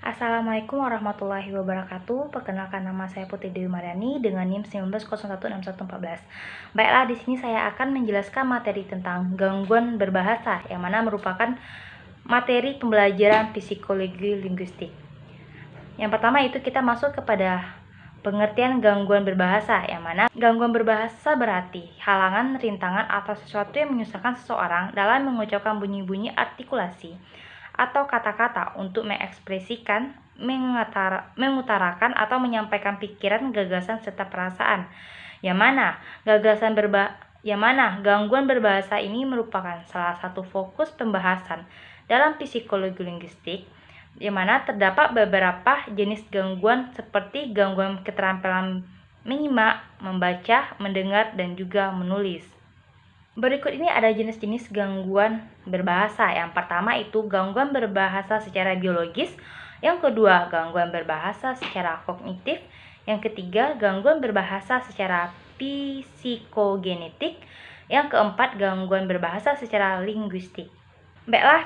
Assalamualaikum warahmatullahi wabarakatuh. Perkenalkan, nama saya Putri Dewi Mariani dengan NIM 19016114. Baiklah, di sini saya akan menjelaskan materi tentang gangguan berbahasa, yang mana merupakan materi pembelajaran psikologi linguistik. Yang pertama itu kita masuk kepada pengertian gangguan berbahasa, yang mana gangguan berbahasa berarti halangan, rintangan, atau sesuatu yang menyusahkan seseorang dalam mengucapkan bunyi-bunyi artikulasi atau kata-kata untuk mengekspresikan, mengutarakan, atau menyampaikan pikiran, gagasan, serta perasaan. Yang mana gangguan berbahasa ini merupakan salah satu fokus pembahasan dalam psikologi linguistik, yang mana terdapat beberapa jenis gangguan seperti gangguan keterampilan menyimak, membaca, mendengar, dan juga menulis. Berikut ini ada jenis-jenis gangguan berbahasa. Yang pertama itu gangguan berbahasa secara biologis, yang kedua gangguan berbahasa secara kognitif, yang ketiga gangguan berbahasa secara psikogenetik, yang keempat gangguan berbahasa secara linguistik. Baiklah,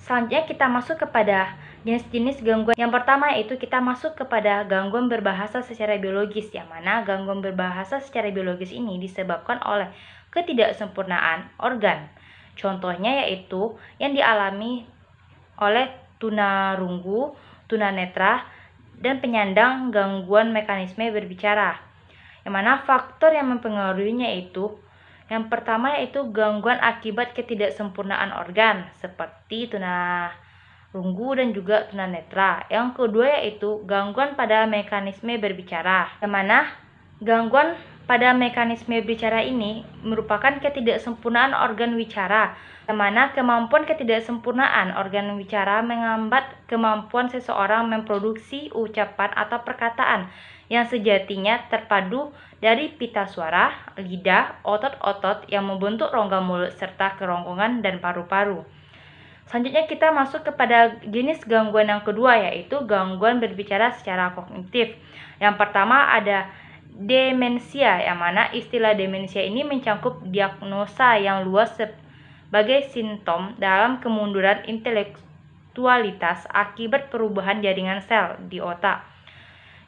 selanjutnya kita masuk kepada jenis-jenis gangguan. Yang pertama yaitu kita masuk kepada gangguan berbahasa secara biologis, yang mana gangguan berbahasa secara biologis ini disebabkan oleh ketidaksempurnaan organ. Contohnya yaitu yang dialami oleh tunarunggu, tunanetra, dan penyandang gangguan mekanisme berbicara. Yang mana faktor yang mempengaruhinya itu yang pertama yaitu gangguan akibat ketidaksempurnaan organ seperti tunarunggu dan juga tunanetra. Yang kedua yaitu gangguan pada mekanisme berbicara, yang mana gangguan pada mekanisme berbicara ini merupakan ketidaksempurnaan organ wicara, yang mana kemampuan ketidaksempurnaan organ wicara menghambat kemampuan seseorang memproduksi ucapan atau perkataan yang sejatinya terpadu dari pita suara, lidah, otot-otot yang membentuk rongga mulut, serta kerongkongan dan paru-paru. Selanjutnya kita masuk kepada jenis gangguan yang kedua, yaitu gangguan berbicara secara kognitif. Yang pertama ada demensia, yang mana istilah demensia ini mencakup diagnosa yang luas sebagai simptom dalam kemunduran intelektualitas akibat perubahan jaringan sel di otak.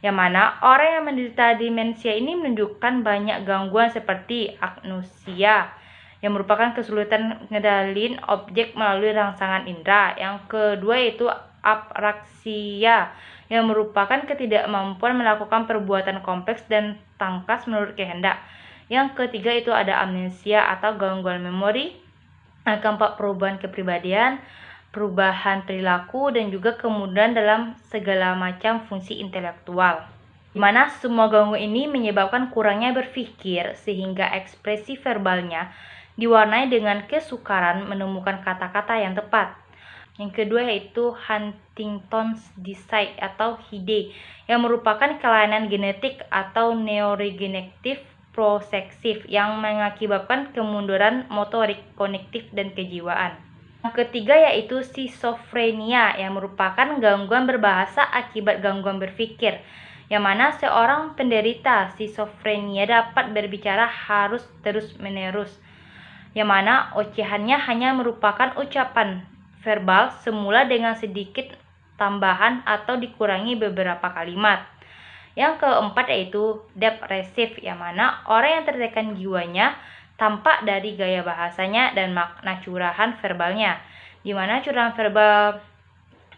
Yang mana orang yang menderita demensia ini menunjukkan banyak gangguan seperti agnosia, yang merupakan kesulitan mengendalikan objek melalui rangsangan indera. Yang kedua yaitu apraksia, yang merupakan ketidakmampuan melakukan perbuatan kompleks dan tangkas menurut kehendak. Yang ketiga itu ada amnesia atau gangguan memori, keempat perubahan kepribadian, perubahan perilaku, dan juga kemudahan dalam segala macam fungsi intelektual. Di mana semua gangguan ini menyebabkan kurangnya berpikir sehingga ekspresi verbalnya diwarnai dengan kesukaran menemukan kata-kata yang tepat. Yang kedua yaitu Huntington's disease atau HD, yang merupakan kelainan genetik atau neurodegeneratif prosesif yang mengakibatkan kemunduran motorik, kognitif, dan kejiwaan. Yang ketiga yaitu skizofrenia, yang merupakan gangguan berbahasa akibat gangguan berpikir, yang mana seorang penderita skizofrenia dapat berbicara harus terus-menerus, yang mana ocehannya hanya merupakan ucapan verbal semula dengan sedikit tambahan atau dikurangi beberapa kalimat. Yang keempat yaitu depresif, yang mana orang yang tertekan jiwanya tampak dari gaya bahasanya dan makna curahan verbalnya, di mana curahan verbal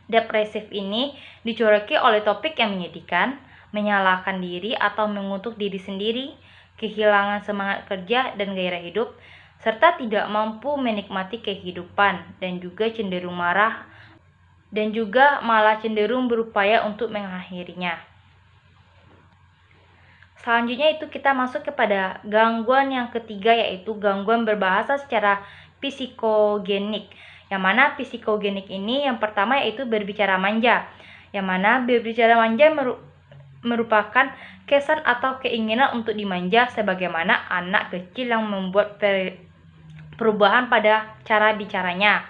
depresif ini dicoret oleh topik yang menyedihkan, menyalahkan diri atau mengutuk diri sendiri, kehilangan semangat kerja dan gairah hidup, serta tidak mampu menikmati kehidupan, dan juga cenderung marah, dan juga malah cenderung berupaya untuk mengakhirinya. Selanjutnya itu kita masuk kepada gangguan yang ketiga, yaitu gangguan berbahasa secara psikogenik, yang mana psikogenik ini yang pertama yaitu berbicara manja, yang mana berbicara manja merupakan kesan atau keinginan untuk dimanja, sebagaimana anak kecil yang membuat perubahan pada cara bicaranya.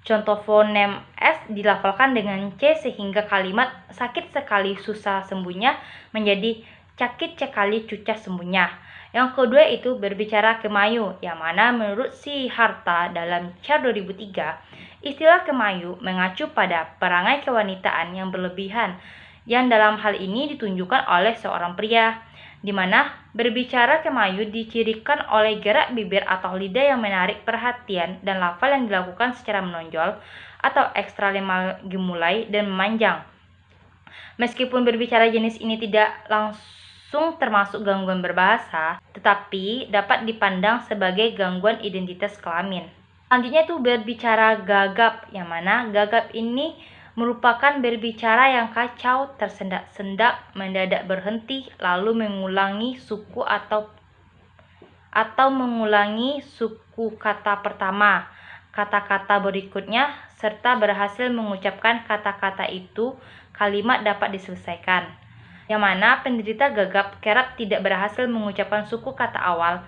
Contoh fonem S dilafalkan dengan C sehingga kalimat sakit sekali susah sembuhnya menjadi cakit cekali cucah sembunyi. Yang kedua itu berbicara kemayu, yang mana menurut si Harta dalam CHAR 2003, istilah kemayu mengacu pada perangai kewanitaan yang berlebihan, yang dalam hal ini ditunjukkan oleh seorang pria, di mana berbicara kemayu dicirikan oleh gerak bibir atau lidah yang menarik perhatian dan lafal yang dilakukan secara menonjol atau ekstra gemulai dan memanjang. Meskipun berbicara jenis ini tidak langsung termasuk gangguan berbahasa, tetapi dapat dipandang sebagai gangguan identitas kelamin. Selanjutnya itu berbicara gagap, yang mana gagap ini merupakan berbicara yang kacau, tersendak-sendak, mendadak berhenti, lalu mengulangi suku atau mengulangi suku kata pertama, kata-kata berikutnya, serta berhasil mengucapkan kata-kata itu, kalimat dapat diselesaikan. Yang mana penderita gagap kerap tidak berhasil mengucapkan suku kata awal,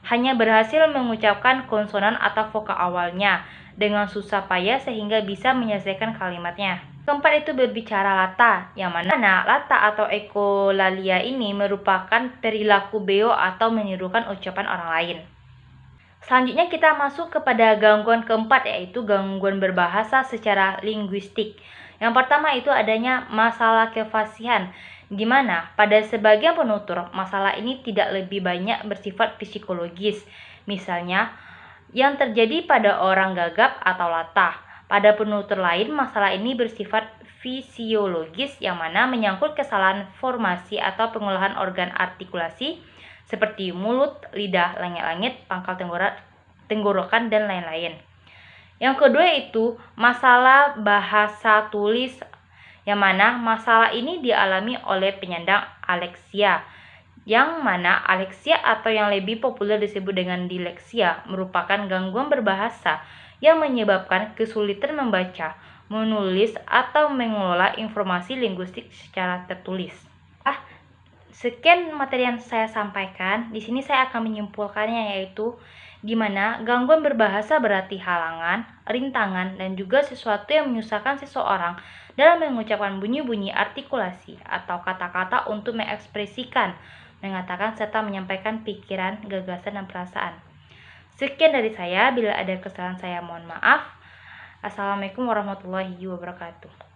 hanya berhasil mengucapkan konsonan atau vokal awalnya dengan susah payah sehingga bisa menyelesaikan kalimatnya. Keempat itu berbicara lata, yang mana lata atau ekolalia ini merupakan perilaku beo atau menirukan ucapan orang lain. Selanjutnya kita masuk kepada gangguan keempat, yaitu gangguan berbahasa secara linguistik. Yang pertama itu adanya masalah kefasihan, di mana pada sebagian penutur masalah ini tidak lebih banyak bersifat psikologis. Misalnya, yang terjadi pada orang gagap atau latah. Pada penutur lain, masalah ini bersifat fisiologis yang mana menyangkut kesalahan formasi atau pengolahan organ artikulasi seperti mulut, lidah, langit-langit, pangkal tenggorokan, dan lain-lain. Yang kedua itu masalah bahasa tulis, yang mana masalah ini dialami oleh penyandang aleksia, yang mana aleksia atau yang lebih populer disebut dengan dileksia merupakan gangguan berbahasa yang menyebabkan kesulitan membaca, menulis, atau mengelola informasi linguistik secara tertulis. Sekian materi yang saya sampaikan. Di sini saya akan menyimpulkannya, yaitu di mana gangguan berbahasa berarti halangan, rintangan, dan juga sesuatu yang menyusahkan seseorang dalam mengucapkan bunyi-bunyi artikulasi atau kata-kata untuk mengekspresikan, mengatakan, serta menyampaikan pikiran, gagasan, dan perasaan. Sekian dari saya. Bila ada kesalahan saya mohon maaf. Assalamualaikum warahmatullahi wabarakatuh.